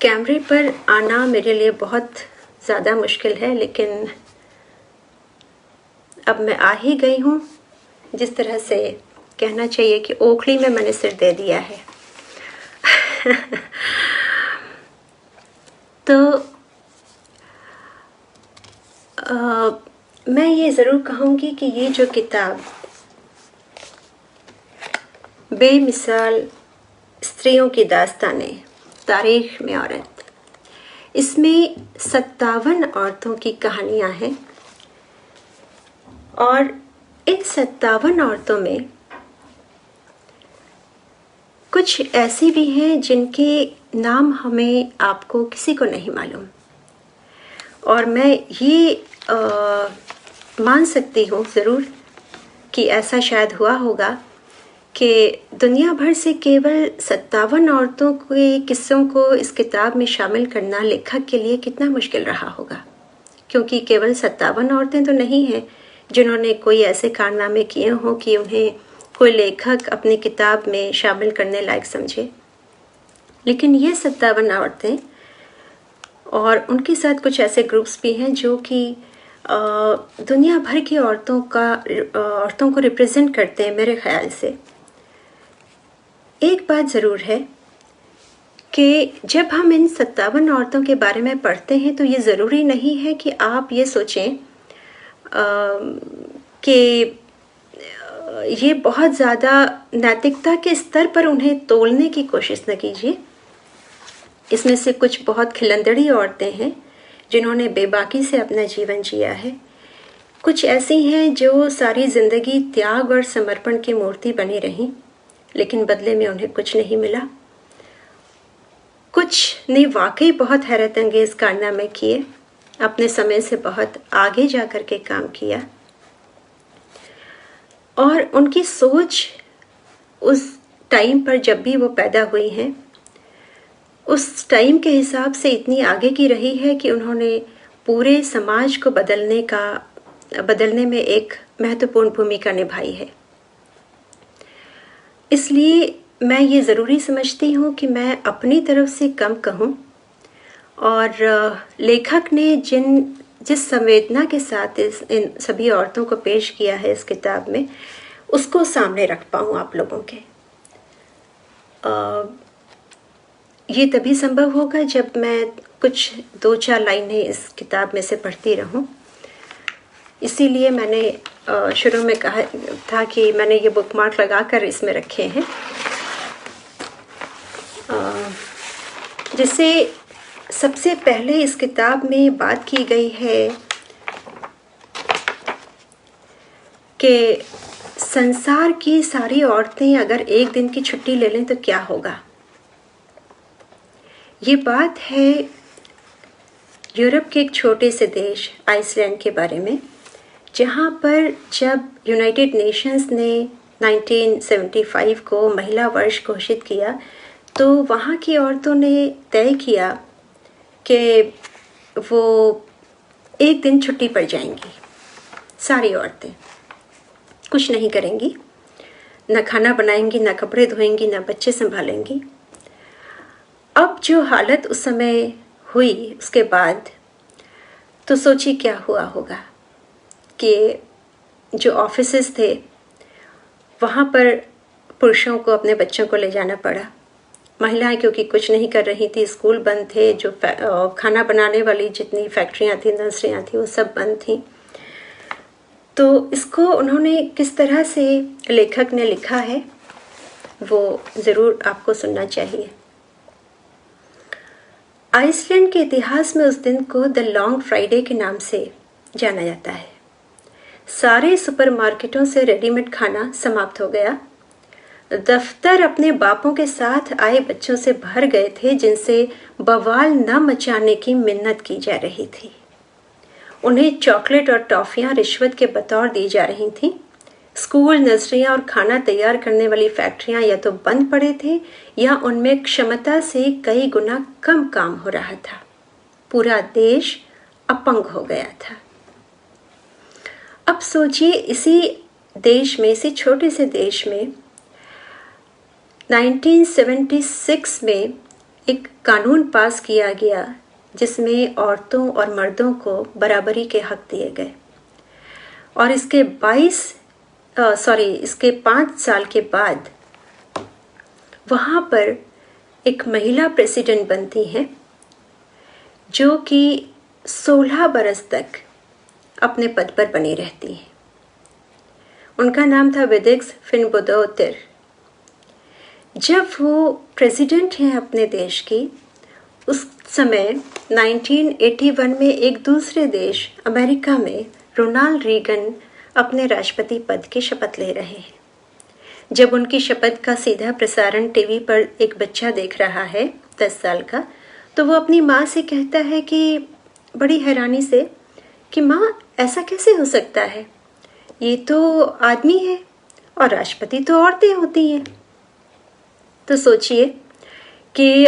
कैमरे पर आना मेरे लिए बहुत ज़्यादा मुश्किल है, लेकिन अब मैं आ ही गई हूँ। जिस तरह से कहना चाहिए कि ओखली में मैंने सिर दे दिया है। तो मैं ये ज़रूर कहूँगी कि ये जो किताब बेमिसाल स्त्रियों की दास्तानें, तारीख में औरत, इसमें 57 औरतों की कहानियाँ हैं और इन 57 औरतों में कुछ ऐसी भी हैं जिनके नाम हमें आपको किसी को नहीं मालूम। और मैं ये मान सकती हूँ ज़रूर कि ऐसा शायद हुआ होगा कि दुनिया भर से केवल 57 औरतों के किस्सों को इस किताब में शामिल करना लेखक के लिए कितना मुश्किल रहा होगा, क्योंकि केवल 57 औरतें तो नहीं हैं जिन्होंने कोई ऐसे कारनामे किए हों कि उन्हें कोई लेखक अपनी किताब में शामिल करने लायक समझे। लेकिन ये 57 औरतें और उनके साथ कुछ ऐसे ग्रुप्स भी हैं जो कि दुनिया भर की औरतों को रिप्रेजेंट करते हैं। मेरे ख्याल से एक बात ज़रूर है कि जब हम इन 57 औरतों के बारे में पढ़ते हैं तो ये ज़रूरी नहीं है कि आप ये सोचें कि ये बहुत ज़्यादा नैतिकता के स्तर पर उन्हें तोलने की कोशिश न कीजिए। इसमें से कुछ बहुत खिलंदड़ी औरतें हैं जिन्होंने बेबाकी से अपना जीवन जिया है। कुछ ऐसी हैं जो सारी ज़िंदगी त्याग और समर्पण की मूर्ति बनी रहीं, लेकिन बदले में उन्हें कुछ नहीं मिला। कुछ ने वाकई बहुत हैरत अंगेज़ कारनामे किए, अपने समय से बहुत आगे जा कर के काम किया, और उनकी सोच उस टाइम पर जब भी वो पैदा हुई हैं उस टाइम के हिसाब से इतनी आगे की रही है कि उन्होंने पूरे समाज को बदलने में एक महत्वपूर्ण भूमिका निभाई है। इसलिए मैं ये ज़रूरी समझती हूँ कि मैं अपनी तरफ से कम कहूँ और लेखक ने जिस संवेदना के साथ इन सभी औरतों को पेश किया है इस किताब में, उसको सामने रख पाऊँ आप लोगों के। ये तभी संभव होगा जब मैं कुछ 2-4 लाइनें इस किताब में से पढ़ती रहूं। इसीलिए मैंने शुरू में कहा था कि मैंने ये बुकमार्क लगाकर इसमें रखे हैं, जिससे सबसे पहले इस किताब में बात की गई है कि संसार की सारी औरतें अगर एक दिन की छुट्टी ले लें तो क्या होगा। ये बात है यूरोप के एक छोटे से देश आइसलैंड के बारे में, जहाँ पर जब यूनाइटेड नेशंस ने 1975 को महिला वर्ष घोषित किया तो वहाँ की औरतों ने तय किया कि वो एक दिन छुट्टी पर जाएंगी। सारी औरतें कुछ नहीं करेंगी, न खाना बनाएंगी, न कपड़े धोएंगी, न बच्चे संभालेंगी। अब जो हालत उस समय हुई उसके बाद तो सोचिए क्या हुआ होगा कि जो ऑफिसेस थे वहाँ पर पुरुषों को अपने बच्चों को ले जाना पड़ा। महिलाएं क्योंकि कुछ नहीं कर रही थी, स्कूल बंद थे, जो खाना बनाने वाली जितनी फैक्ट्रियाँ थी, नर्सरियाँ थी, वो सब बंद थी। तो इसको उन्होंने किस तरह से लेखक ने लिखा है वो ज़रूर आपको सुनना चाहिए। आइसलैंड के इतिहास में उस दिन को द लॉन्ग फ्राइडे के नाम से जाना जाता है। सारे सुपरमार्केटों से रेडीमेड खाना समाप्त हो गया। दफ्तर अपने बापों के साथ आए बच्चों से भर गए थे जिनसे बवाल न मचाने की मिन्नत की जा रही थी। उन्हें चॉकलेट और टॉफियां रिश्वत के बतौर दी जा रही थीं। स्कूल, नर्सरियां और खाना तैयार करने वाली फैक्ट्रियां या तो बंद पड़े थे या उनमें क्षमता से कई गुना कम काम हो रहा था। पूरा देश अपंग हो गया था। अब सोचिए, इसी देश में, इसी छोटे से देश में 1976 में एक कानून पास किया गया जिसमें औरतों और मर्दों को बराबरी के हक दिए गए। और इसके 5 साल के बाद वहाँ पर एक महिला प्रेसिडेंट बनती हैं जो कि 16 बरस तक अपने पद पर बनी रहती हैं। उनका नाम था विदिक्स फिनबोदोतिर। जब वो प्रेसिडेंट हैं अपने देश की, उस समय 1981 में एक दूसरे देश अमेरिका में रोनाल्ड रीगन अपने राष्ट्रपति पद की शपथ ले रहे हैं। जब उनकी शपथ का सीधा प्रसारण टीवी पर एक बच्चा देख रहा है 10 साल का, तो वो अपनी माँ से कहता है कि बड़ी हैरानी से कि माँ, ऐसा कैसे हो सकता है, ये तो आदमी है और राष्ट्रपति तो औरतें होती हैं। तो सोचिए कि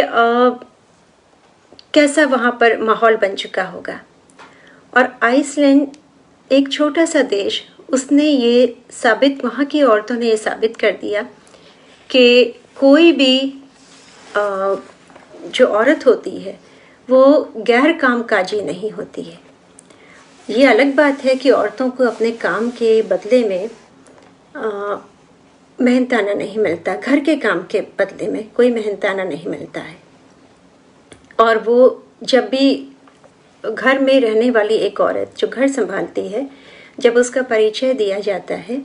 कैसा वहाँ पर माहौल बन चुका होगा। और आइसलैंड एक छोटा सा देश, उसने ये साबित, वहाँ की औरतों ने ये साबित कर दिया कि कोई भी जो औरत होती है वो गैर कामकाजी नहीं होती है। ये अलग बात है कि औरतों को अपने काम के बदले में मेहनताना नहीं मिलता, घर के काम के बदले में कोई मेहनताना नहीं मिलता है। और वो जब भी घर में रहने वाली एक औरत जो घर संभालती है, जब उसका परिचय दिया जाता है,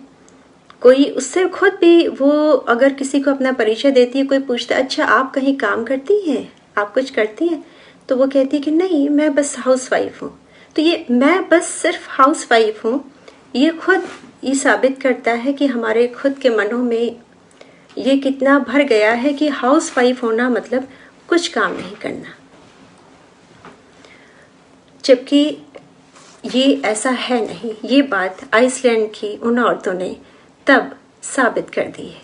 कोई उससे खुद भी, वो अगर किसी को अपना परिचय देती है, कोई पूछता है अच्छा आप कहीं काम करती हैं, आप कुछ करती हैं, तो वो कहती है कि नहीं, मैं बस हाउसवाइफ हूँ। तो ये मैं बस सिर्फ हाउसवाइफ हूँ, ये खुद ये साबित करता है कि हमारे खुद के मनों में ये कितना भर गया है कि हाउसवाइफ होना मतलब कुछ काम नहीं करना। जबकि ये ऐसा है नहीं। ये बात आइसलैंड की उन औरतों ने तब साबित कर दी है।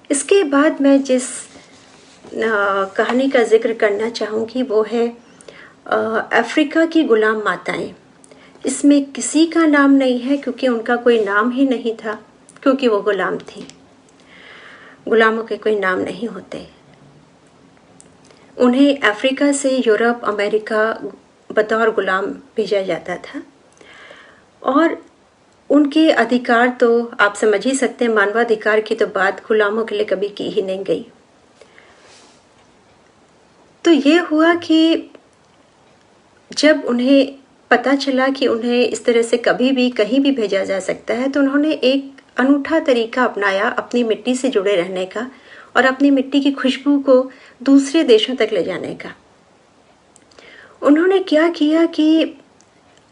इसके बाद मैं जिस कहानी का जिक्र करना चाहूँगी वो है अफ्रीका की गुलाम माताएं। इसमें किसी का नाम नहीं है क्योंकि उनका कोई नाम ही नहीं था, क्योंकि वो गुलाम थी। गुलामों के कोई नाम नहीं होते। उन्हें अफ्रीका से यूरोप, अमेरिका बतौर गुलाम भेजा जाता था और उनके अधिकार तो आप समझ ही सकते हैं, मानवाधिकार की तो बात गुलामों के लिए कभी की ही नहीं गई। तो ये हुआ कि जब उन्हें पता चला कि उन्हें इस तरह से कभी भी कहीं भी भेजा जा सकता है, तो उन्होंने एक अनूठा तरीका अपनाया अपनी मिट्टी से जुड़े रहने का और अपनी मिट्टी की खुशबू को दूसरे देशों तक ले जाने का। उन्होंने क्या किया कि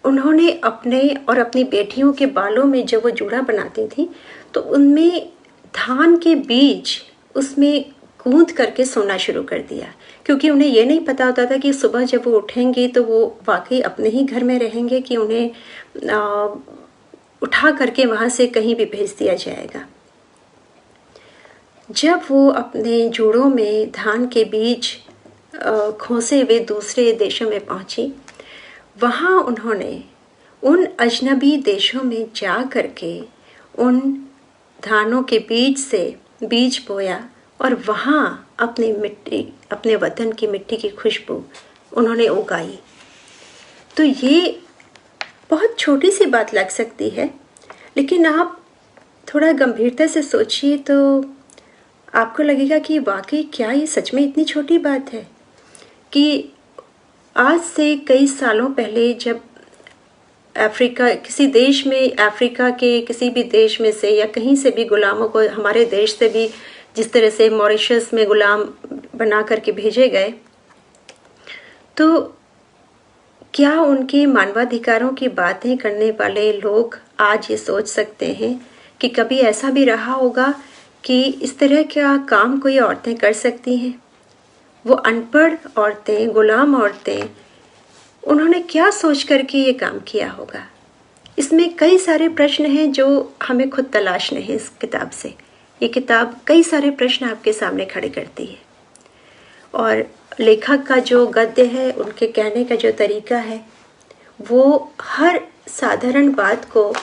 उन्होंने अपने और अपनी बेटियों के बालों में जब वो जूड़ा बनाती थी तो उनमें धान के बीज उसमें गूंथ करके सोना शुरू कर दिया, क्योंकि उन्हें ये नहीं पता होता था कि सुबह जब वो उठेंगे तो वो वाकई अपने ही घर में रहेंगे कि उन्हें उठा करके वहाँ से कहीं भी भेज दिया जाएगा। जब वो अपने जूड़ों में धान के बीज खोसे हुए दूसरे देशों में पहुंची, वहाँ उन्होंने उन अजनबी देशों में जा करके उन धानों के बीज से बीज बोया और वहाँ अपनी मिट्टी, अपने वतन की मिट्टी की खुशबू उन्होंने उगाई। तो ये बहुत छोटी सी बात लग सकती है, लेकिन आप थोड़ा गंभीरता से सोचिए तो आपको लगेगा कि वाकई क्या ये सच में इतनी छोटी बात है कि आज से कई सालों पहले जब अफ्रीका किसी देश में, अफ्रीका के किसी भी देश में से या कहीं से भी गुलामों को हमारे देश से भी जिस तरह से मॉरिशस में गुलाम बना करके भेजे गए, तो क्या उनके मानवाधिकारों की बातें करने वाले लोग आज ये सोच सकते हैं कि कभी ऐसा भी रहा होगा कि इस तरह का काम कोई औरतें कर सकती हैं? वो अनपढ़ औरतें, गुलाम औरतें, उन्होंने क्या सोच करके ये काम किया होगा? इसमें कई सारे प्रश्न हैं जो हमें खुद तलाशने हैं इस किताब से। ये किताब कई सारे प्रश्न आपके सामने खड़े करती है और लेखक का जो गद्य है, उनके कहने का जो तरीका है, वो हर साधारण बात को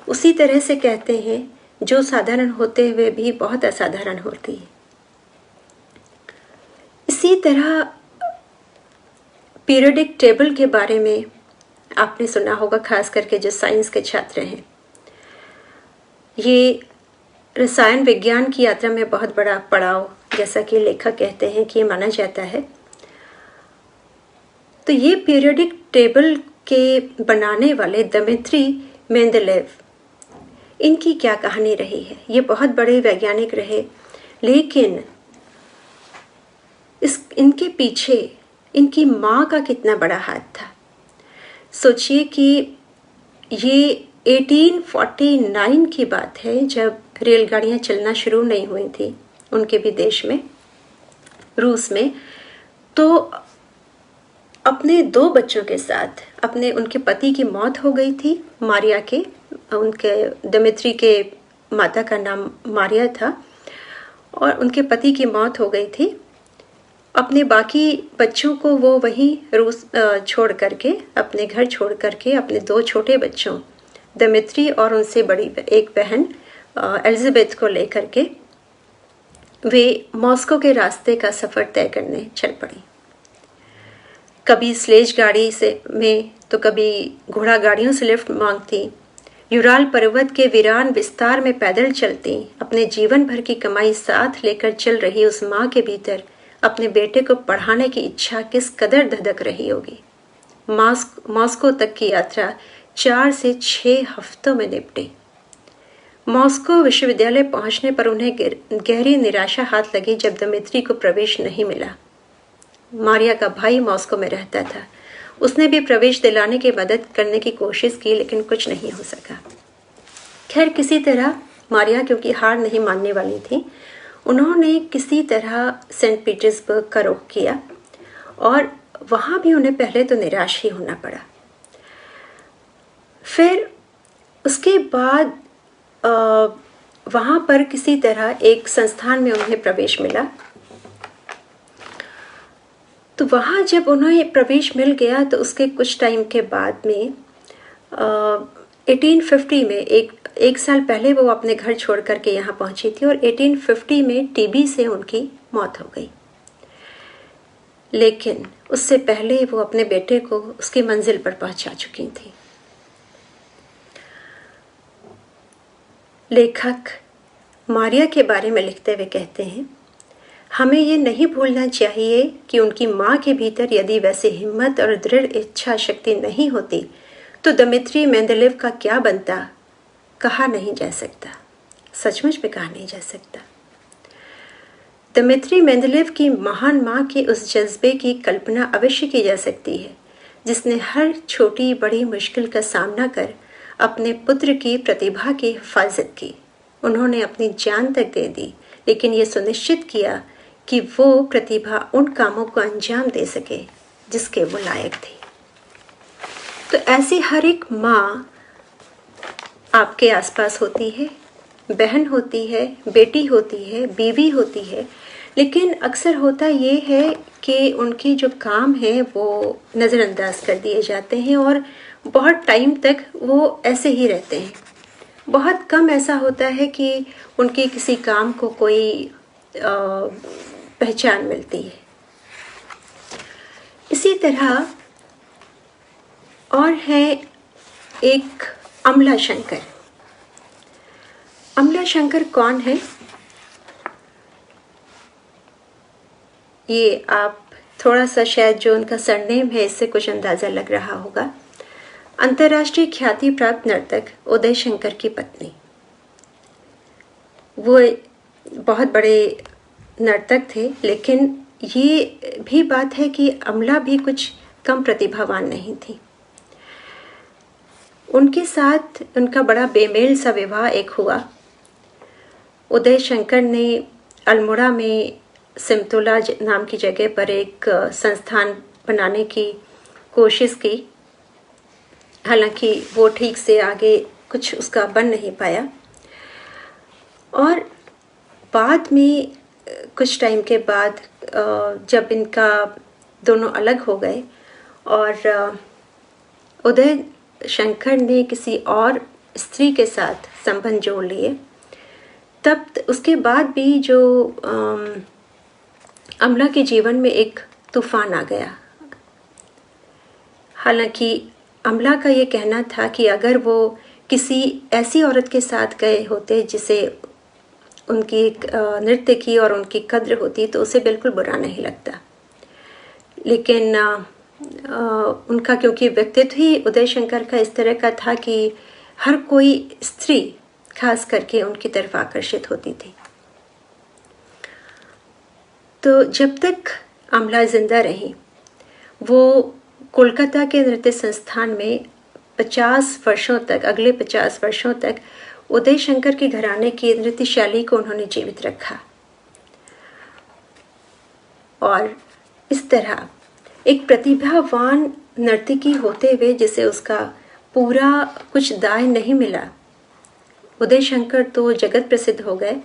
उसी तरह से कहते हैं जो साधारण होते हुए भी बहुत असाधारण होती है। इसी तरह पीरियोडिक टेबल के बारे में आपने सुना होगा, खास करके जो साइंस के छात्र हैं। ये रसायन विज्ञान की यात्रा में बहुत बड़ा पड़ाव, जैसा कि लेखक कहते हैं कि ये माना जाता है। तो ये पीरियोडिक टेबल के बनाने वाले दिमित्री मेंडेलेव, इनकी क्या कहानी रही है? ये बहुत बड़े वैज्ञानिक रहे, लेकिन इनके पीछे इनकी माँ का कितना बड़ा हाथ था। सोचिए कि ये 1849 की बात है, जब रेलगाड़ियाँ चलना शुरू नहीं हुई थी उनके भी देश में, रूस में। तो अपने 2 बच्चों के साथ, उनके पति की मौत हो गई थी, मारिया के, उनके दिमित्री के माता का नाम मारिया था, और उनके पति की मौत हो गई थी। अपने बाकी बच्चों को वो वहीं रूस छोड़ करके, अपने घर छोड़ करके, अपने 2 छोटे बच्चों दिमित्री और उनसे बड़ी एक बहन एलिजाबेथ को लेकर के वे मॉस्को के रास्ते का सफ़र तय करने चल पड़ी। कभी स्लेज गाड़ी में तो कभी घोड़ा गाड़ियों से लिफ्ट मांगती, यूराल पर्वत के वीरान विस्तार में पैदल चलती। अपने जीवन भर की कमाई साथ लेकर चल रही उस माँ के भीतर अपने बेटे को पढ़ाने की इच्छा किस कदर धधक रही होगी। मॉस्को तक की यात्रा 4 से 6 हफ्तों में निपटी। मॉस्को विश्वविद्यालय पहुंचने पर उन्हें गहरी निराशा हाथ लगी जब दिमित्री को प्रवेश नहीं मिला। मारिया का भाई मॉस्को में रहता था, उसने भी प्रवेश दिलाने की मदद करने की कोशिश की, लेकिन कुछ नहीं हो सका। खैर, किसी तरह मारिया, क्योंकि हार नहीं मानने वाली थी, उन्होंने किसी तरह सेंट पीटर्सबर्ग का रुख किया, और वहाँ भी उन्हें पहले तो निराश ही होना पड़ा। फिर उसके बाद वहाँ पर किसी तरह एक संस्थान में उन्हें प्रवेश मिला। तो वहाँ जब उन्हें प्रवेश मिल गया तो उसके कुछ टाइम के बाद में 1850 में एक साल पहले वो अपने घर छोड़ करके यहाँ पहुँची थी, और 1850 में टीबी से उनकी मौत हो गई। लेकिन उससे पहले वो अपने बेटे को उसकी मंजिल पर पहुँचा चुकी थी। लेखक मारिया के बारे में लिखते हुए कहते हैं, हमें ये नहीं भूलना चाहिए कि उनकी माँ के भीतर यदि वैसी हिम्मत और दृढ़ इच्छा शक्ति नहीं होती तो दिमित्री मेंडेलेव का क्या बनता, कहा नहीं जा सकता। सचमुच में कहा नहीं जा सकता। दिमित्री मेंडेलेव की महान माँ के उस जज्बे की कल्पना अवश्य की जा सकती है, जिसने हर छोटी बड़ी मुश्किल का सामना कर अपने पुत्र की प्रतिभा की हिफाजत की। उन्होंने अपनी जान तक दे दी, लेकिन ये सुनिश्चित किया कि वो प्रतिभा उन कामों को अंजाम दे सके जिसके वो लायक थी। तो ऐसी हर एक माँ आपके आसपास होती है, बहन होती है, बेटी होती है, बीवी होती है, लेकिन अक्सर होता ये है कि उनके जो काम है वो नज़रअंदाज कर दिए जाते हैं और बहुत टाइम तक वो ऐसे ही रहते हैं। बहुत कम ऐसा होता है कि उनके किसी काम को कोई पहचान मिलती है। इसी तरह और है एक अमला शंकर। अमला शंकर कौन है? ये आप थोड़ा सा शायद जो उनका सरनेम है इससे कुछ अंदाज़ा लग रहा होगा। अंतर्राष्ट्रीय ख्याति प्राप्त नर्तक उदय शंकर की पत्नी। वो बहुत बड़े नर्तक थे, लेकिन ये भी बात है कि अमला भी कुछ कम प्रतिभावान नहीं थी। उनके साथ उनका बड़ा बेमेल सा विवाह एक हुआ। उदय शंकर ने अल्मोड़ा में सिमतोला नाम की जगह पर एक संस्थान बनाने की कोशिश की, हालांकि वो ठीक से आगे कुछ उसका बन नहीं पाया। और बाद में कुछ टाइम के बाद जब इनका दोनों अलग हो गए और उदय शंकर ने किसी और स्त्री के साथ संबंध जोड़ लिए, तब उसके बाद भी जो अमला के जीवन में एक तूफान आ गया। हालांकि अमला का ये कहना था कि अगर वो किसी ऐसी औरत के साथ गए होते जिसे उनकी नृत्य की और उनकी कद्र होती तो उसे बिल्कुल बुरा नहीं लगता, लेकिन उनका क्योंकि व्यक्तित्व ही उदय शंकर का इस तरह का था कि हर कोई स्त्री खास करके उनकी तरफ आकर्षित होती थी। तो जब तक अमला जिंदा रही वो कोलकाता के नृत्य संस्थान में 50 वर्षों तक, अगले 50 वर्षों तक उदय शंकर के घराने की नृत्य शैली को उन्होंने जीवित रखा। और इस तरह एक प्रतिभावान नर्तकी होते हुए जिसे उसका पूरा कुछ दाय नहीं मिला, उदय शंकर तो जगत प्रसिद्ध हो गए,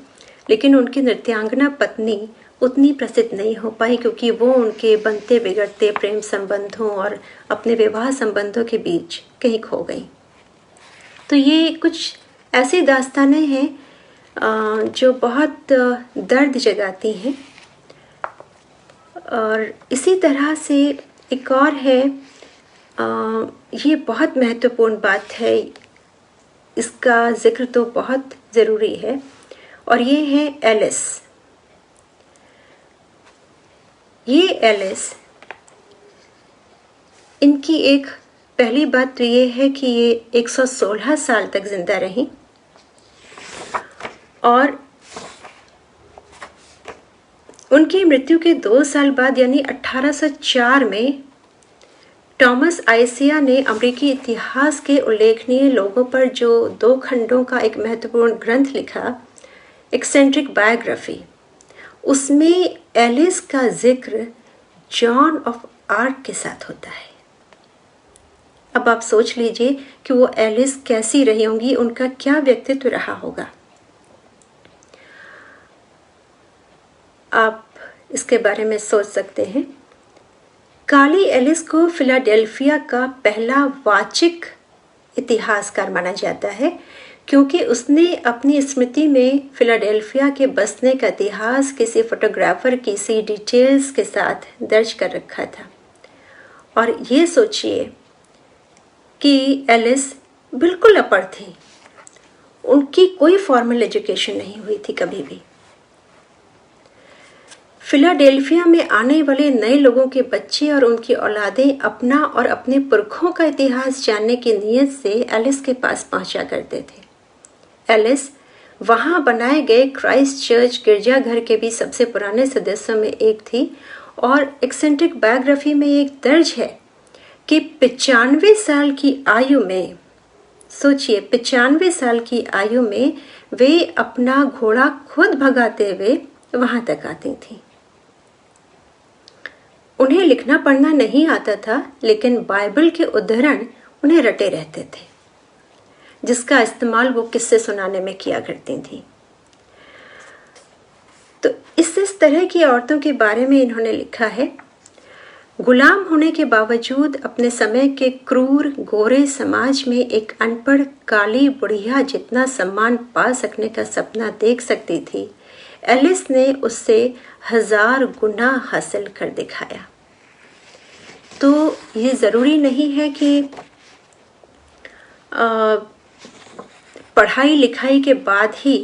लेकिन उनकी नृत्यांगना पत्नी उतनी प्रसिद्ध नहीं हो पाई क्योंकि वो उनके बनते बिगड़ते प्रेम संबंधों और अपने विवाह संबंधों के बीच कहीं खो गई। तो ये कुछ ऐसी दास्तानें हैं जो बहुत दर्द जगाती हैं। और इसी तरह से एक और है, ये बहुत महत्वपूर्ण बात है, इसका जिक्र तो बहुत ज़रूरी है, और ये है एलिस। ये एलिस, इनकी एक पहली बात तो ये है कि ये 116 साल तक जिंदा रहीं और उनकी मृत्यु के 2 साल बाद यानी 1804 में टॉमस आइसिया ने अमेरिकी इतिहास के उल्लेखनीय लोगों पर जो 2 खंडों का एक महत्वपूर्ण ग्रंथ लिखा, एक्सेंट्रिक बायोग्राफी, उसमें एलिस का जिक्र जॉन ऑफ आर्क के साथ होता है। अब आप सोच लीजिए कि वो एलिस कैसी रही होंगी, उनका क्या व्यक्तित्व रहा होगा। आप इसके बारे में सोच सकते हैं। काली एलिस को फिलाडेल्फिया का पहला वाचिक इतिहासकार माना जाता है क्योंकि उसने अपनी स्मृति में फिलाडेल्फिया के बसने का इतिहास किसी फोटोग्राफर की सी डिटेल्स के साथ दर्ज कर रखा था। और ये सोचिए कि एलिस बिल्कुल अपढ़ थी, उनकी कोई फॉर्मल एजुकेशन नहीं हुई थी कभी भी। फिलाडेल्फिया में आने वाले नए लोगों के बच्चे और उनकी औलादें अपना और अपने पुरखों का इतिहास जानने की नीयत से एलिस के पास पहुंचा करते थे। एलिस वहां बनाए गए क्राइस्ट चर्च गिरजाघर के भी सबसे पुराने सदस्यों में एक थी और एक्सेंट्रिक बायोग्राफी में एक दर्ज है कि 95 साल की आयु में, सोचिए 95 साल की आयु में वे अपना घोड़ा खुद भगाते हुए वहां तक आती थी। उन्हें लिखना पढ़ना नहीं आता था, लेकिन बाइबल के उद्धरण उन्हें रटे रहते थे, जिसका इस्तेमाल वो किस्से सुनाने में किया करती थी। तो इस तरह की औरतों के बारे में इन्होंने लिखा है, गुलाम होने के बावजूद अपने समय के क्रूर गोरे समाज में एक अनपढ़ काली बुढ़िया जितना सम्मान पा सकने का सपना देख सकती थी, एलिस ने उससे 1000 गुना हासिल कर दिखाया। तो ये ज़रूरी नहीं है कि पढ़ाई लिखाई के बाद ही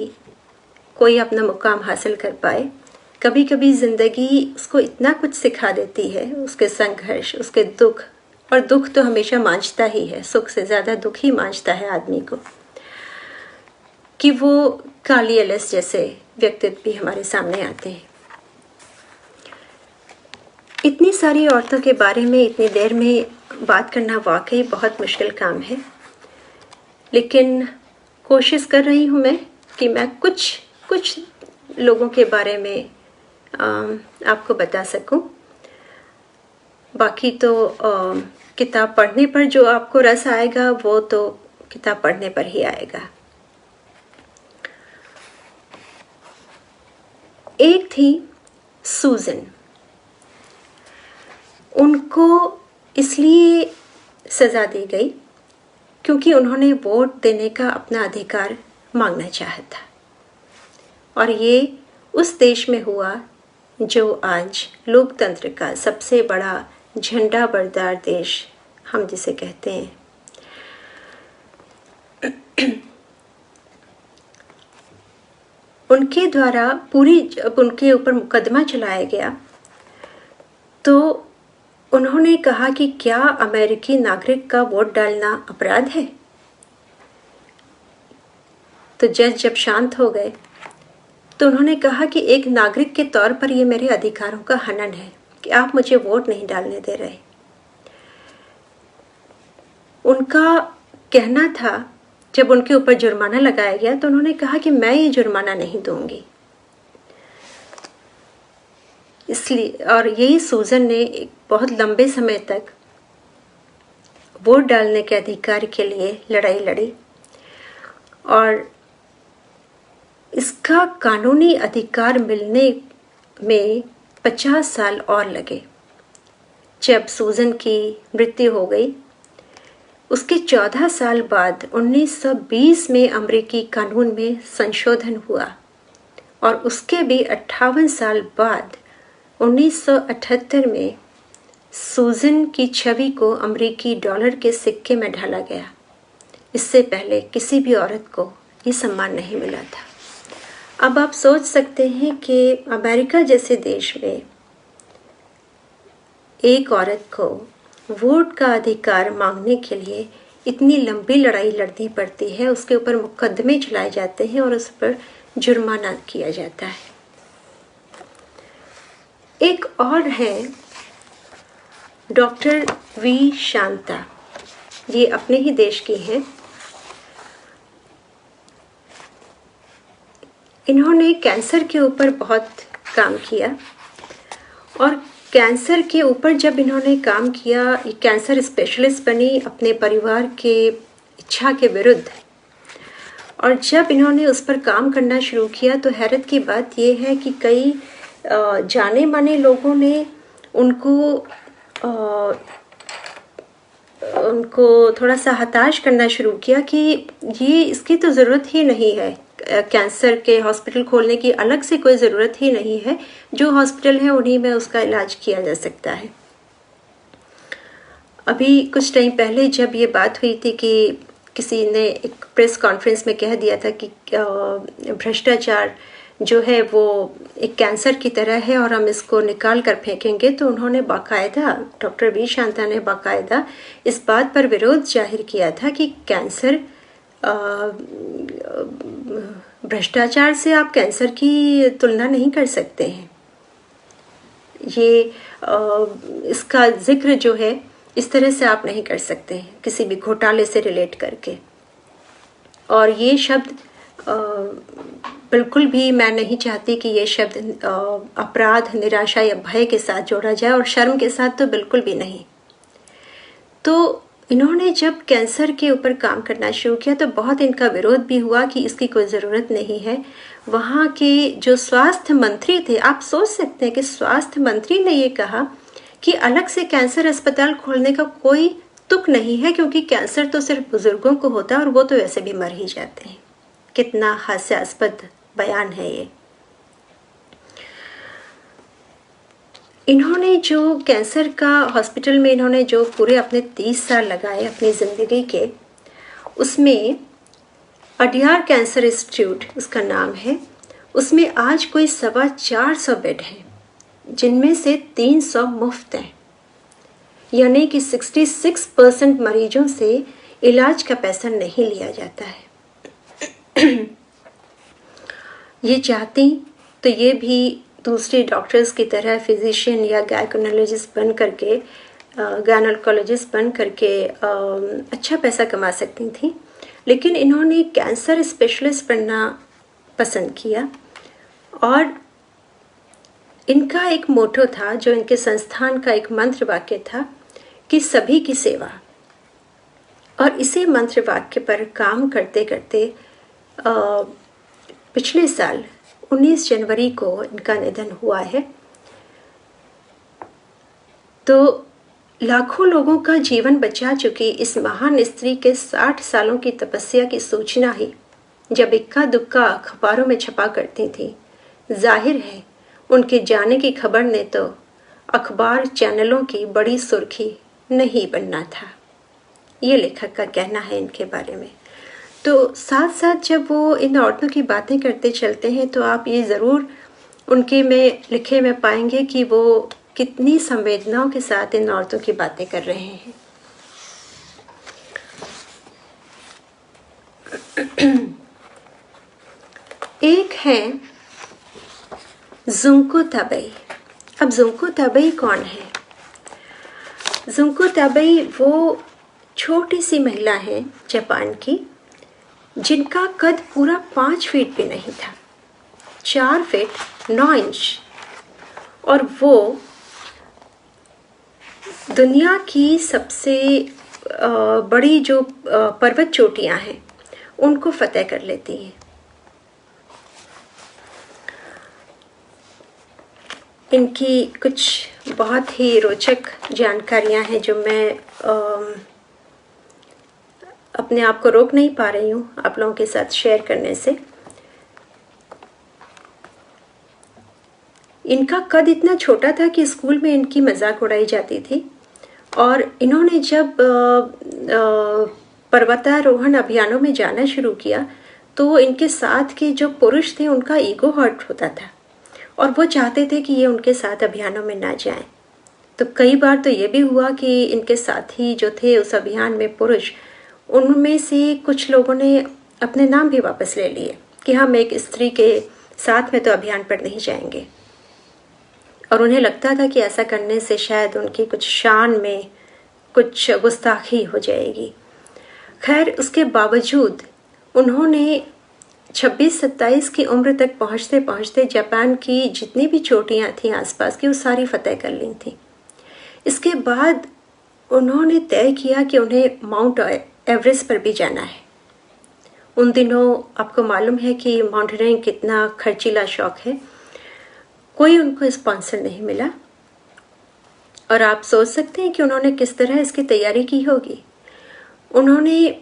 कोई अपना मुकाम हासिल कर पाए। कभी कभी ज़िंदगी उसको इतना कुछ सिखा देती है, उसके संघर्ष, उसके दुख, और दुख तो हमेशा मांझता ही है, सुख से ज़्यादा दुख ही मांझता है आदमी को, कि वो काली एलिस जैसे व्यक्तित्व भी हमारे सामने आते हैं। इतनी सारी औरतों के बारे में इतनी देर में बात करना वाकई बहुत मुश्किल काम है, लेकिन कोशिश कर रही हूँ मैं कि मैं कुछ लोगों के बारे में आपको बता सकूं। बाकी तो किताब पढ़ने पर जो आपको रस आएगा वो तो किताब पढ़ने पर ही आएगा। एक थी सूजन। उनको इसलिए सज़ा दी गई क्योंकि उन्होंने वोट देने का अपना अधिकार मांगना चाहा था, और ये उस देश में हुआ जो आज लोकतंत्र का सबसे बड़ा झंडा बरदार देश हम जिसे कहते हैं, उनके द्वारा जब उनके ऊपर मुकदमा चलाया गया तो उन्होंने कहा कि क्या अमेरिकी नागरिक का वोट डालना अपराध है। तो जज जब शांत हो गए तो उन्होंने कहा कि एक नागरिक के तौर पर ये मेरे अधिकारों का हनन है कि आप मुझे वोट नहीं डालने दे रहे। उनका कहना था, जब उनके ऊपर जुर्माना लगाया गया तो उन्होंने कहा कि मैं ये जुर्माना नहीं दूंगी। इसलिए और यही सूजन ने एक बहुत लंबे समय तक वोट डालने के अधिकार के लिए लड़ाई लड़ी और इसका कानूनी अधिकार मिलने में 50 साल और लगे। जब सूजन की मृत्यु हो गई उसके 14 साल बाद 1920 में अमेरिकी कानून में संशोधन हुआ और उसके भी 58 साल बाद 1978 में सूजन की छवि को अमेरिकी डॉलर के सिक्के में ढाला गया। इससे पहले किसी भी औरत को ये सम्मान नहीं मिला था। अब आप सोच सकते हैं कि अमेरिका जैसे देश में एक औरत को वोट का अधिकार मांगने के लिए इतनी लंबी लड़ाई लड़नी पड़ती है, उसके ऊपर मुकदमे चलाए जाते हैं और उस पर जुर्माना किया जाता है। एक और है डॉक्टर वी शांता, ये अपने ही देश की हैं। इन्होंने कैंसर के ऊपर बहुत काम किया और कैंसर के ऊपर जब इन्होंने काम किया, कैंसर स्पेशलिस्ट बनी अपने परिवार के इच्छा के विरुद्ध। और जब इन्होंने उस पर काम करना शुरू किया तो हैरत की बात यह है कि कई जाने माने लोगों ने उनको थोड़ा सा हताश करना शुरू किया कि ये इसकी तो ज़रूरत ही नहीं है, कैंसर के हॉस्पिटल खोलने की अलग से कोई ज़रूरत ही नहीं है, जो हॉस्पिटल है उन्हीं में उसका इलाज किया जा सकता है। अभी कुछ टाइम पहले जब ये बात हुई थी कि किसी ने एक प्रेस कॉन्फ्रेंस में कह दिया था कि भ्रष्टाचार जो है वो एक कैंसर की तरह है और हम इसको निकाल कर फेंकेंगे, तो उन्होंने बाकायदा, डॉक्टर वी शांता ने बाकायदा इस बात पर विरोध जाहिर किया था कि कैंसर भ्रष्टाचार से आप कैंसर की तुलना नहीं कर सकते हैं। ये इसका जिक्र जो है इस तरह से आप नहीं कर सकते हैं किसी भी घोटाले से रिलेट करके। और ये शब्द बिल्कुल भी मैं नहीं चाहती कि ये शब्द अपराध, निराशा या भय के साथ जोड़ा जाए, और शर्म के साथ तो बिल्कुल भी नहीं। तो इन्होंने जब कैंसर के ऊपर काम करना शुरू किया तो बहुत इनका विरोध भी हुआ कि इसकी कोई ज़रूरत नहीं है। वहाँ के जो स्वास्थ्य मंत्री थे, आप सोच सकते हैं कि स्वास्थ्य मंत्री ने ये कहा कि अलग से कैंसर अस्पताल खोलने का कोई तुक नहीं है, क्योंकि कैंसर तो सिर्फ बुजुर्गों को होता है और वो तो वैसे भी मर ही जाते हैं। कितना हास्यास्पद बयान है ये। इन्होंने जो कैंसर का हॉस्पिटल में इन्होंने जो पूरे अपने 30 साल लगाए अपनी ज़िंदगी के, उसमें अडियार कैंसर इंस्टीट्यूट उसका नाम है, उसमें आज कोई 450 बेड हैं, जिनमें से 300 मुफ्त हैं। यानी कि 66% मरीजों से इलाज का पैसा नहीं लिया जाता है। ये चाहती तो ये भी दूसरे डॉक्टर्स की तरह फिजिशियन या गायकोनोलॉजिस्ट बन करके अच्छा पैसा कमा सकती थी, लेकिन इन्होंने कैंसर स्पेशलिस्ट बनना पसंद किया। और इनका एक मोटो था, जो इनके संस्थान का एक मंत्र वाक्य था कि सभी की सेवा। और इसी मंत्र वाक्य पर काम करते करते पिछले साल 19 जनवरी को इनका निधन हुआ है। तो लाखों लोगों का जीवन बचा चुकी इस महान स्त्री के 60 सालों की तपस्या की सूचना ही जब इक्का दुक्का अखबारों में छपा करती थी, जाहिर है उनके जाने की खबर ने तो अखबार चैनलों की बड़ी सुर्खी नहीं बनना था। ये लेखक का कहना है इनके बारे में। तो साथ साथ जब वो इन औरतों की बातें करते चलते हैं तो आप ये ज़रूर उनके में लिखे में पाएंगे कि वो कितनी संवेदनाओं के साथ इन औरतों की बातें कर रहे हैं। एक है जुंको ताबेई। अब जुंको ताबेई कौन है? जुंको ताबेई वो छोटी सी महिला है जापान की, जिनका कद पूरा 5 फीट भी नहीं था, 4 फीट 9 इंच, और वो दुनिया की सबसे बड़ी जो पर्वत चोटियां हैं उनको फतेह कर लेती हैं। इनकी कुछ बहुत ही रोचक जानकारियां हैं जो मैं अपने आप को रोक नहीं पा रही हूँ आप लोगों के साथ शेयर करने से। इनका कद इतना छोटा था कि स्कूल में इनकी मजाक उड़ाई जाती थी, और इन्होंने जब पर्वतारोहण अभियानों में जाना शुरू किया तो इनके साथ के जो पुरुष थे उनका ईगो हर्ट होता था और वो चाहते थे कि ये उनके साथ अभियानों में ना जाएं। तो कई बार तो ये भी हुआ कि इनके साथी जो थे उस अभियान में पुरुष, उनमें से कुछ लोगों ने अपने नाम भी वापस ले लिए कि हम एक स्त्री के साथ में तो अभियान पर नहीं जाएंगे, और उन्हें लगता था कि ऐसा करने से शायद उनकी कुछ शान में कुछ गुस्ताखी हो जाएगी। खैर, उसके बावजूद उन्होंने 26-27 की उम्र तक पहुंचते पहुंचते जापान की जितनी भी चोटियां थीं आसपास की वो सारी फतेह कर ली थी। इसके बाद उन्होंने तय किया कि उन्हें माउंट एवरेस्ट पर भी जाना है। उन दिनों आपको मालूम है कि माउंटेनियरिंग कितना खर्चीला शौक है। कोई उनको स्पॉन्सर नहीं मिला, और आप सोच सकते हैं कि उन्होंने किस तरह इसकी तैयारी की होगी। उन्होंने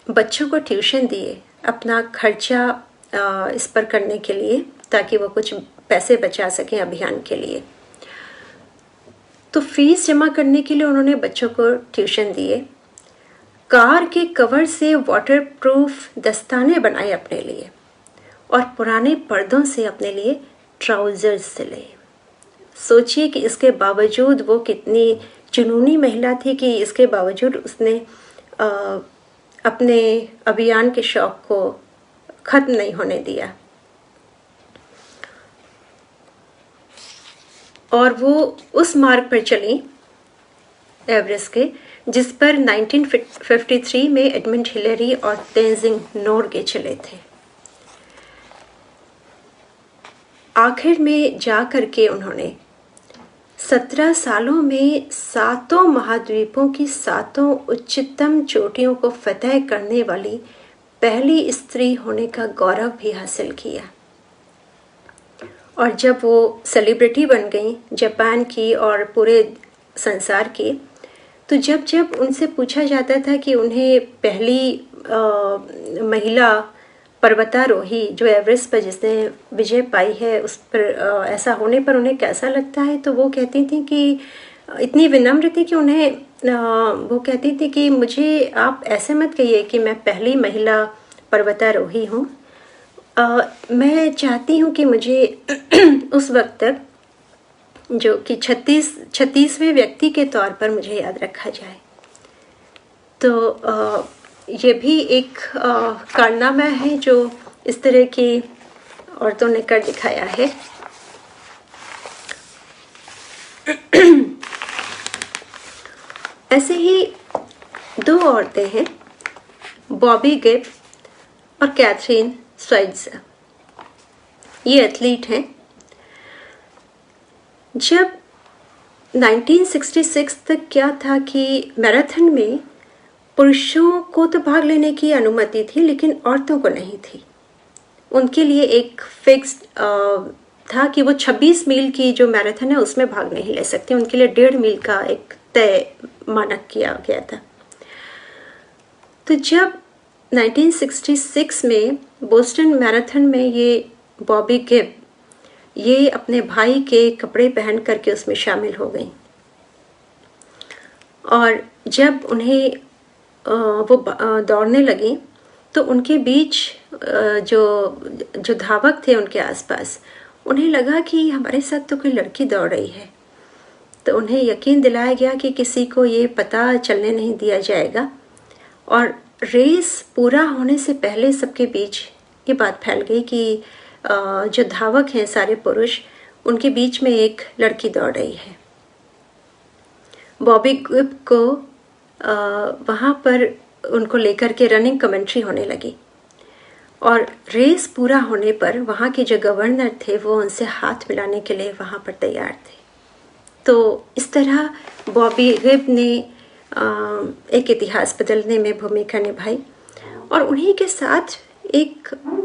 बच्चों को ट्यूशन दिए अपना खर्चा इस पर करने के लिए, ताकि वो कुछ पैसे बचा सकें अभियान के लिए। तो फीस जमा करने के लिए उन्होंने बच्चों को ट्यूशन दिए। कार के कवर से वाटरप्रूफ दस्ताने बनाए अपने लिए, और पुराने पर्दों से अपने लिए ट्राउजर्स सिले। सोचिए कि इसके बावजूद वो कितनी जुनूनी महिला थी कि इसके बावजूद उसने अपने अभियान के शौक को खत्म नहीं होने दिया, और वो उस मार्ग पर चली एवरेस्ट के जिस पर 1953 में एडमंड हिलेरी और तेंजिंग नोर्गे चले थे। आखिर में जा करके उन्होंने 17 सालों में 7 महाद्वीपों की 7 उच्चतम चोटियों को फतेह करने वाली पहली स्त्री होने का गौरव भी हासिल किया। और जब वो सेलिब्रिटी बन गई जापान की और पूरे संसार की, तो जब जब उनसे पूछा जाता था कि उन्हें पहली महिला पर्वतारोही जो एवरेस्ट पर जिसने विजय पाई है उस पर ऐसा होने पर उन्हें कैसा लगता है, तो वो कहती थी कि इतनी विनम्र थी कि उन्हें वो कहती थी कि मुझे आप ऐसे मत कहिए कि मैं पहली महिला पर्वतारोही हूँ। मैं चाहती हूँ कि मुझे उस वक्त तक जो कि 36वें व्यक्ति के तौर पर मुझे याद रखा जाए। तो ये भी एक कारनामा है जो इस तरह की औरतों ने कर दिखाया है। ऐसे ही 2 औरतें हैं, बॉबी गिब और कैथरीन स्वाइट्जर। ये एथलीट हैं। जब 1966 तक क्या था कि मैराथन में पुरुषों को तो भाग लेने की अनुमति थी लेकिन औरतों को नहीं थी। उनके लिए एक फिक्स्ड था कि वो 26 मील की जो मैराथन है उसमें भाग नहीं ले सकते। उनके लिए 1.5 मील का एक तय मानक किया गया था। तो जब 1966 में बोस्टन मैराथन में ये बॉबी गिब ये अपने भाई के कपड़े पहन करके उसमें शामिल हो गई। और जब उन्हें वो दौड़ने लगी तो उनके बीच जो जो धावक थे उनके आसपास, उन्हें लगा कि हमारे साथ तो कोई लड़की दौड़ रही है। तो उन्हें यकीन दिलाया गया कि किसी को ये पता चलने नहीं दिया जाएगा। और रेस पूरा होने से पहले सबके बीच ये बात फैल गई कि जो धावक हैं सारे पुरुष, उनके बीच में एक लड़की दौड़ रही है। बॉबी गिब को वहाँ पर उनको लेकर के रनिंग कमेंट्री होने लगी। और रेस पूरा होने पर वहाँ के जो गवर्नर थे वो उनसे हाथ मिलाने के लिए वहाँ पर तैयार थे। तो इस तरह बॉबी गिब ने एक इतिहास बदलने में भूमिका निभाई। और उन्हीं के साथ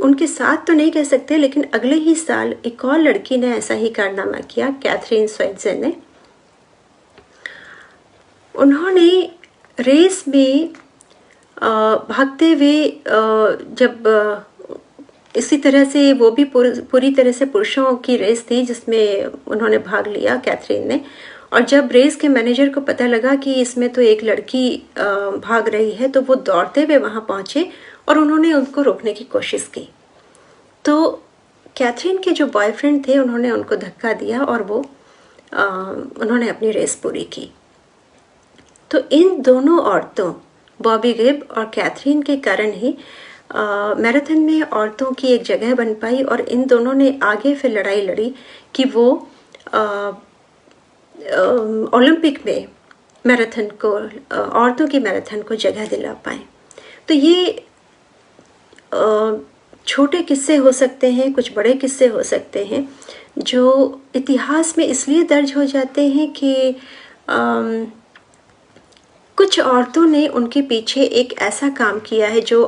उनके साथ तो नहीं कह सकते, लेकिन अगले ही साल एक और लड़की ने ऐसा ही कारनामा किया, कैथरीन स्वेट्ज़र ने। उन्होंने रेस में भागते हुए जब इसी तरह से वो भी पूरी तरह से पुरुषों की रेस थी जिसमें उन्होंने भाग लिया, कैथरीन ने। और जब रेस के मैनेजर को पता लगा कि इसमें तो एक लड़की भाग रही है, तो वो दौड़ते हुए वहाँ पहुँचे और उन्होंने उनको रोकने की कोशिश की। तो कैथरीन के जो बॉयफ्रेंड थे उन्होंने उनको धक्का दिया और उन्होंने अपनी रेस पूरी की। तो इन दोनों औरतों, बॉबी गिब और कैथरीन के कारण ही मैराथन में औरतों की एक जगह बन पाई। और इन दोनों ने आगे फिर लड़ाई लड़ी कि वो ओलंपिक में मैराथन को, औरतों की मैराथन को जगह दिला पाए। तो ये छोटे किस्से हो सकते हैं, कुछ बड़े किस्से हो सकते हैं, जो इतिहास में इसलिए दर्ज हो जाते हैं कि कुछ औरतों ने उनके पीछे एक ऐसा काम किया है जो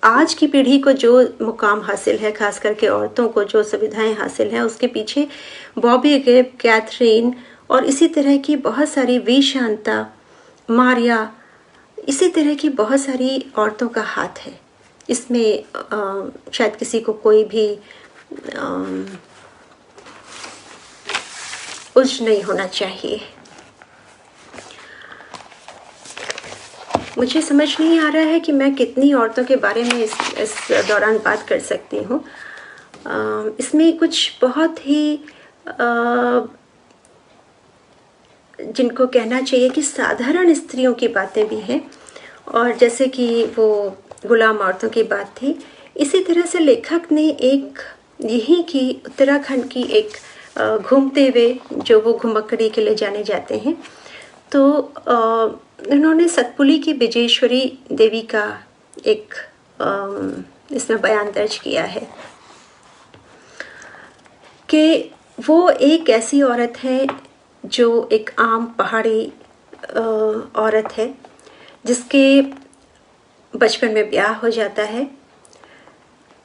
आज की पीढ़ी को जो मुकाम हासिल है, खास करके औरतों को जो सुविधाएं हासिल हैं, उसके पीछे बॉबी गिब, कैथरीन और इसी तरह की बहुत सारी वी शांता, मारिया, इसी तरह की बहुत सारी औरतों का हाथ है। इसमें शायद किसी को कोई भी उलझ नहीं होना चाहिए। मुझे समझ नहीं आ रहा है कि मैं कितनी औरतों के बारे में इस दौरान बात कर सकती हूँ। इसमें कुछ बहुत ही जिनको कहना चाहिए कि साधारण स्त्रियों की बातें भी हैं, और जैसे कि वो गुलाम औरतों की बात थी, इसी तरह से लेखक ने एक यहीं की उत्तराखंड की एक घूमते हुए, जो वो घुमक्कड़ी के लिए जाने जाते हैं, तो उन्होंने सतपुली की विजयेश्वरी देवी का एक इसमें बयान दर्ज किया है कि वो एक ऐसी औरत है जो एक आम पहाड़ी औरत है जिसके बचपन में ब्याह हो जाता है।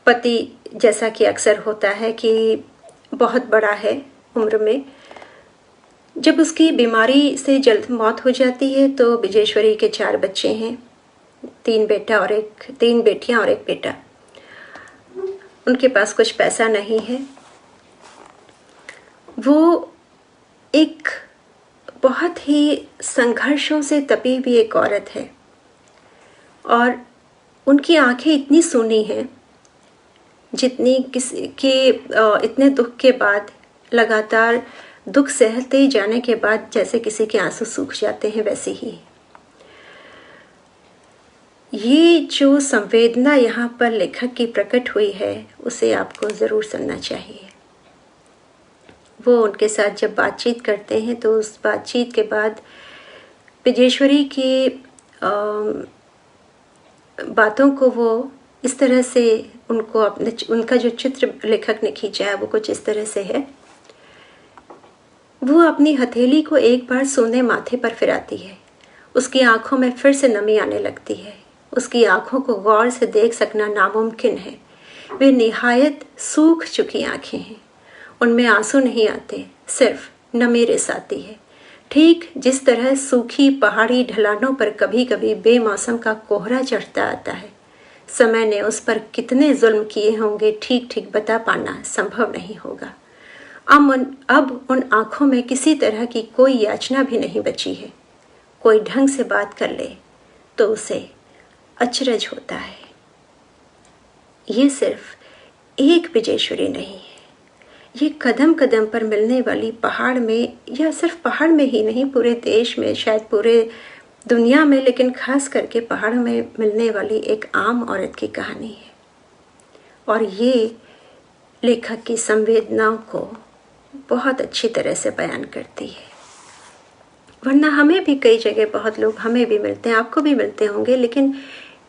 पति, जैसा कि अक्सर होता है, कि बहुत बड़ा है उम्र में। जब उसकी बीमारी से जल्द मौत हो जाती है तो विजयेश्वरी के 4 बच्चे हैं, 3 बेटियां और एक बेटा। उनके पास कुछ पैसा नहीं है। वो एक बहुत ही संघर्षों से तपी हुई एक औरत है और उनकी आंखें इतनी सूनी हैं जितनी किसी के इतने दुख के बाद, लगातार दुख सहते जाने के बाद जैसे किसी के आंसू सूख जाते हैं, वैसे ही। ये जो संवेदना यहाँ पर लेखक की प्रकट हुई है, उसे आपको ज़रूर सुनना चाहिए। वो उनके साथ जब बातचीत करते हैं तो उस बातचीत के बाद विजयेश्वरी की बातों को वो इस तरह से उनका जो चित्र लेखक ने खींचा है वो कुछ इस तरह से है। वो अपनी हथेली को एक बार सोने माथे पर फिराती है। उसकी आंखों में फिर से नमी आने लगती है। उसकी आंखों को गौर से देख सकना नामुमकिन है। वे निहायत सूख चुकी आंखें हैं। उनमें आंसू नहीं आते, सिर्फ नमी रिसाती है। ठीक जिस तरह सूखी पहाड़ी ढलानों पर कभी कभी बेमौसम का कोहरा चढ़ता आता है, समय ने उस पर कितने जुल्म किए होंगे ठीक ठीक बता पाना संभव नहीं होगा। अब उन आंखों में किसी तरह की कोई याचना भी नहीं बची है। कोई ढंग से बात कर ले तो उसे अचरज होता है। ये सिर्फ एक विजयेश्वरी नहीं है, ये कदम कदम पर मिलने वाली पहाड़ में, या सिर्फ पहाड़ में ही नहीं, पूरे देश में, शायद पूरे दुनिया में, लेकिन खास करके पहाड़ में मिलने वाली एक आम औरत की कहानी है। और ये लेखक की संवेदनाओं को बहुत अच्छी तरह से बयान करती है। वरना हमें भी कई जगह बहुत लोग हमें भी मिलते हैं, आपको भी मिलते होंगे, लेकिन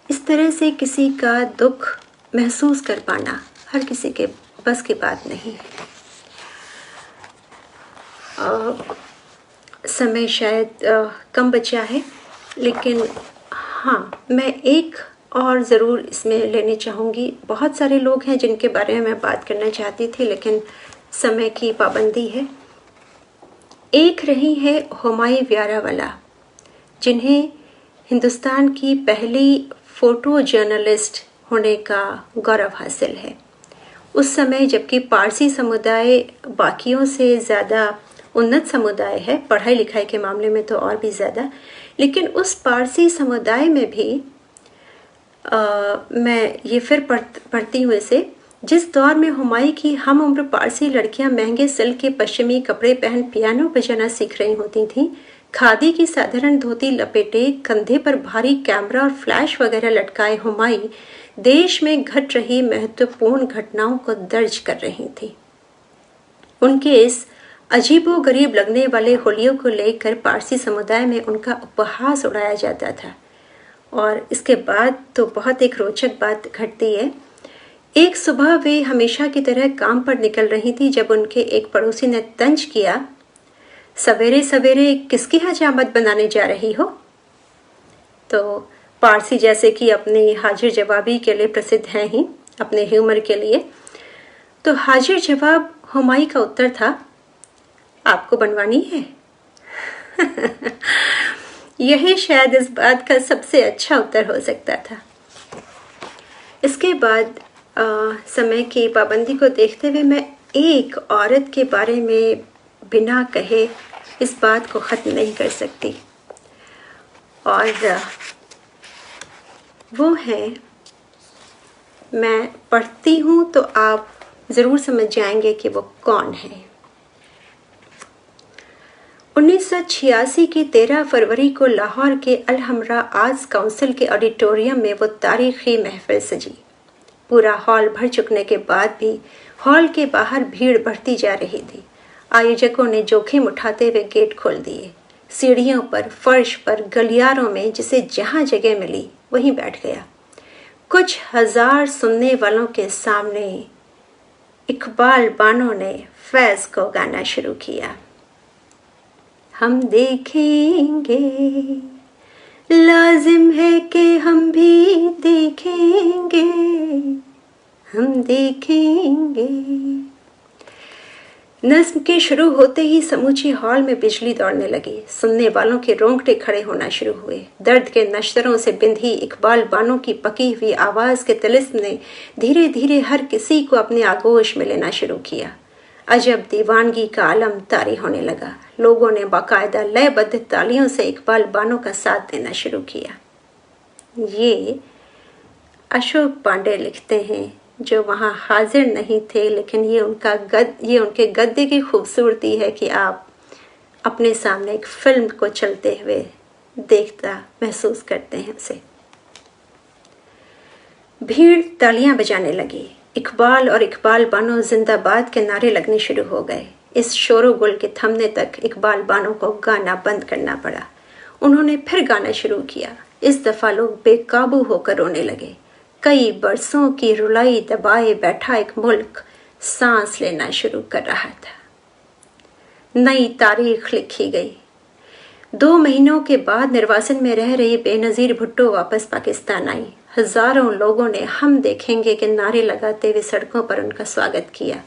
इस तरह से किसी का दुख महसूस कर पाना हर किसी के बस की बात नहीं है। समय शायद कम बचा है, लेकिन हाँ, मैं एक और ज़रूर इसमें लेने चाहूँगी। बहुत सारे लोग हैं जिनके बारे में मैं बात करना चाहती थी, लेकिन समय की पाबंदी है। एक रही है हुमायूं व्यारावाला, जिन्हें हिंदुस्तान की पहली फ़ोटो जर्नलिस्ट होने का गौरव हासिल है। उस समय जबकि पारसी समुदाय बाकियों से ज़्यादा उन्नत समुदाय है, पढ़ाई लिखाई के मामले में तो और भी ज़्यादा, लेकिन उस पारसी समुदाय में भी मैं ये फिर पढ़ती हूँ इसे, जिस दौर में हुमायूं की हम उम्र पारसी लड़कियां महंगे सिल्क के पश्चिमी कपड़े पहन पियानो बजाना सीख रही होती थीं, खादी की साधारण धोती लपेटे, कंधे पर भारी कैमरा और फ्लैश वगैरह लटकाए हुमायूं देश में घट रही महत्वपूर्ण घटनाओं को दर्ज कर रही थी। उनके इस अजीबोगरीब लगने वाले होलियों को लेकर पारसी समुदाय में उनका उपहास उड़ाया जाता था। और इसके बाद तो बहुत एक रोचक बात घटती है। एक सुबह वे हमेशा की तरह काम पर निकल रही थी जब उनके एक पड़ोसी ने तंज किया, सवेरे सवेरे किसकी हजामत बनाने जा रही हो? तो पारसी जैसे कि अपनी हाजिर जवाबी के लिए प्रसिद्ध हैं ही, अपने ह्यूमर के लिए, तो हाजिर जवाब हुमायूं का उत्तर था, आपको बनवानी है। यही शायद इस बात का सबसे अच्छा उत्तर हो सकता था। इसके बाद समय की पाबंदी को देखते हुए मैं एक औरत के बारे में बिना कहे इस बात को ख़त्म नहीं कर सकती, और वो है, मैं पढ़ती हूँ तो आप ज़रूर समझ जाएंगे कि वो कौन है। 1986 की 13 फरवरी को लाहौर के अल हमरा आर्ट्स काउंसिल के ऑडिटोरियम में वो तारीखी महफिल सजी। पूरा हॉल भर चुकने के बाद भी हॉल के बाहर भीड़ बढ़ती जा रही थी। आयोजकों ने जोखिम उठाते हुए गेट खोल दिए। सीढ़ियों पर, फर्श पर, गलियारों में जिसे जहां जगह मिली वहीं बैठ गया। कुछ हजार सुनने वालों के सामने इकबाल बानो ने फैज़ को गाना शुरू किया। हम देखेंगे, लाजिम है कि हम भी देखेंगे, हम देखेंगे। नज़्म के शुरू होते ही समूची हॉल में बिजली दौड़ने लगी। सुनने वालों के रोंगटे खड़े होना शुरू हुए। दर्द के नश्तरों से बिंधी इकबाल बानो की पकी हुई आवाज़ के तिलिस्म ने धीरे धीरे हर किसी को अपने आगोश में लेना शुरू किया। अजब दीवानगी का आलम तारी होने लगा। लोगों ने बाकायदा लयबद्ध तालियों से इकबाल बानो का साथ देना शुरू किया। ये अशोक पांडे लिखते हैं, जो वहाँ हाजिर नहीं थे, लेकिन ये उनके गद्य की खूबसूरती है कि आप अपने सामने एक फिल्म को चलते हुए देखता महसूस करते हैं उसे। भीड़ तालियां बजाने लगी। इकबाल और इकबाल बानो जिंदाबाद के नारे लगने शुरू हो गए। इस शोरगुल के थमने तक इकबाल बानो को गाना बंद करना पड़ा। उन्होंने फिर गाना शुरू किया। इस दफ़ा लोग बेकाबू होकर रोने लगे। कई बरसों की रुलाई दबाए बैठा एक मुल्क सांस लेना शुरू कर रहा था। नई तारीख लिखी गई। 2 महीनों के बाद निर्वासन में रह रही बेनज़ीर भुट्टो वापस पाकिस्तान आई। हजारों लोगों ने हम देखेंगे के नारे लगाते हुए सड़कों पर उनका स्वागत किया।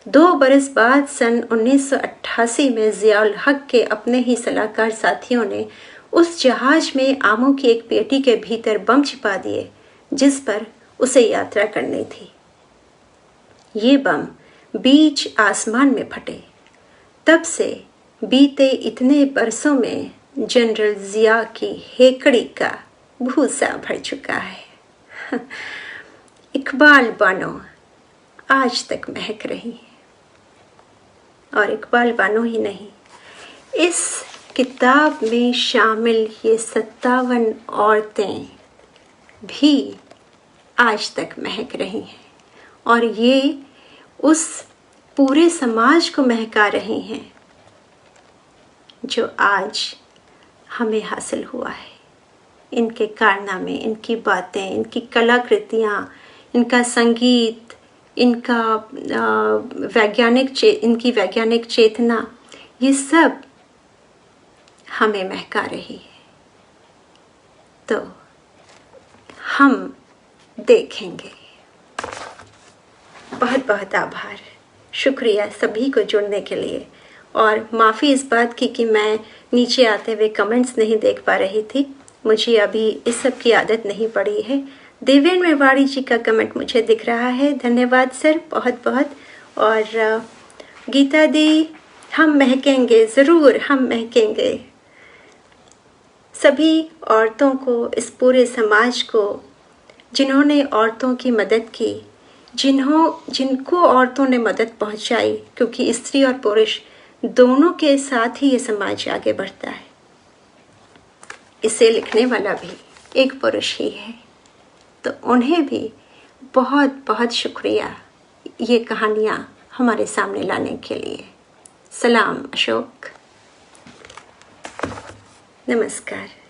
2 बरस बाद सन 1988 में ज़ियाउल हक के अपने ही सलाहकार साथियों ने उस जहाज में आमों की एक पेटी के भीतर बम छिपा दिए जिस पर उसे यात्रा करनी थी। ये बम बीच आसमान में फटे। तब से बीते इतने बरसों में जनरल जिया की हेकड़ी का भूसा भर चुका है। इकबाल बानो आज तक महक रही है। और इकबाल बानो ही नहीं, इस किताब में शामिल ये 57 औरतें भी आज तक महक रही हैं और ये उस पूरे समाज को महका रही हैं जो आज हमें हासिल हुआ है। इनके कारनामे, इनकी बातें, इनकी कलाकृतियाँ, इनका संगीत, इनका इनकी वैज्ञानिक चेतना, ये सब हमें महका रही है। तो हम देखेंगे। बहुत बहुत आभार, शुक्रिया सभी को जुड़ने के लिए। और माफ़ी इस बात की कि मैं नीचे आते हुए कमेंट्स नहीं देख पा रही थी। मुझे अभी इस सब की आदत नहीं पड़ी है। देवेंद्र मेवाड़ी जी का कमेंट मुझे दिख रहा है, धन्यवाद सर, बहुत बहुत। और गीता दी, हम महकेंगे, ज़रूर हम महकेंगे। सभी औरतों को, इस पूरे समाज को जिन्होंने औरतों की मदद की, जिनको औरतों ने मदद पहुंचाई, क्योंकि स्त्री और पुरुष दोनों के साथ ही ये समाज आगे बढ़ता है। इसे लिखने वाला भी एक पुरुष ही है, तो उन्हें भी बहुत बहुत शुक्रिया ये कहानियाँ हमारे सामने लाने के लिए। सलाम अशोक, नमस्कार।